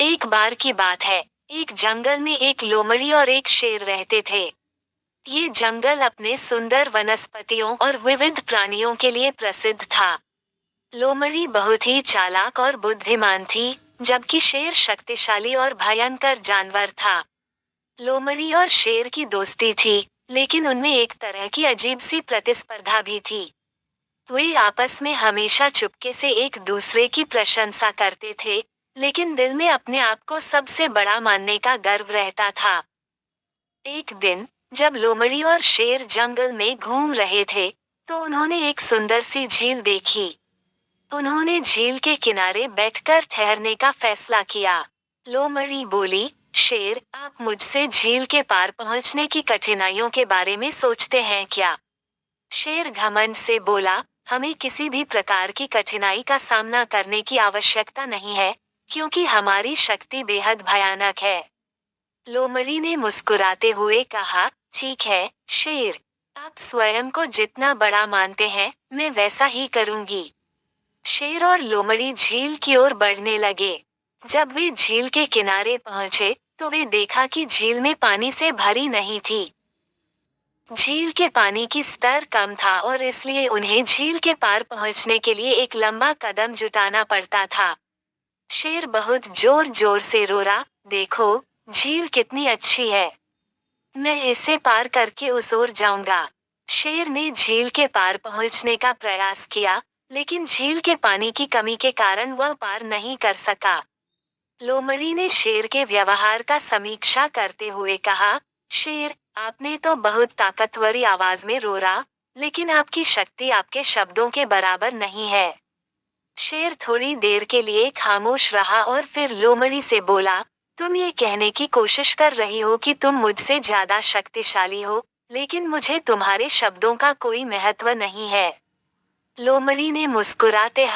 एक बार की बात है। एक जंगल में एक लोमड़ी और एक शेर रहते थे। ये जंगल अपने सुंदर वनस्पतियों और विविध प्राणियों के लिए प्रसिद्ध था। लोमड़ी बहुत ही चालाक और बुद्धिमान थी, जबकि शेर शक्तिशाली और भयंकर जानवर था। लोमड़ी और शेर की दोस्ती थी, लेकिन उनमें एक तरह की अजीब सी प्रतिस्पर्धा भी थी। वे आपस में हमेशा चुपके से एक दूसरे की प्रशंसा करते थे, लेकिन दिल में अपने आप को सबसे बड़ा मानने का गर्व रहता था। एक दिन, जब लोमड़ी और शेर जंगल में घूम रहे थे, तो उन्होंने एक सुंदर सी झील देखी। उन्होंने झील के किनारे बैठकर ठहरने का फैसला किया। लोमड़ी बोली, शेर, आप मुझसे झील के पार पहुंचने की कठिनाइयों के बारे में सोचते हैं क्या? शेर घमंड से बोला, हमें किसी भी प्रकार की कठिनाई का सामना करने की आवश्यकता नहीं है, क्योंकि हमारी शक्ति बेहद भयानक है। लोमड़ी ने मुस्कुराते हुए कहा, ठीक है, शेर, आप स्वयं को जितना बड़ा मानते हैं, मैं वैसा ही करूंगी। शेर और लोमड़ी झील की ओर बढ़ने लगे। जब वे झील के किनारे पहुंचे, तो वे देखा कि झील में पानी से भरी नहीं थी। झील के पानी की स्तर कम था और इसलिए उन्हें झील के पार पहुंचने के लिए एक लंबा कदम जुटाना पड़ता था। शेर बहुत जोर जोर से रो रहा, देखो, झील कितनी अच्छी है। मैं इसे पार करके उस ओर जाऊंगा। शेर ने झील के पार पहुंचने का प्रयास किया, लेकिन झील के पानी की कमी के कारण वह पार नहीं कर सका। लोमड़ी ने शेर के व्यवहार का समीक्षा करते हुए कहा, शेर, आपने तो बहुत ताकतवरी आवाज में रोरा, लेकिन आपकी शक्ति आपके शब्दों के बराबर नहीं है। शेर थोड़ी देर के लिए खामोश रहा और फिर लोमड़ी से बोला, तुम ये कहने की कोशिश कर रही हो कि तुम मुझसे ज्यादा शक्तिशाली हो, लेकिन मुझे तुम्हारे शब्दों का कोई महत्व नहीं है। लोमड़ी ने मुस्कुराते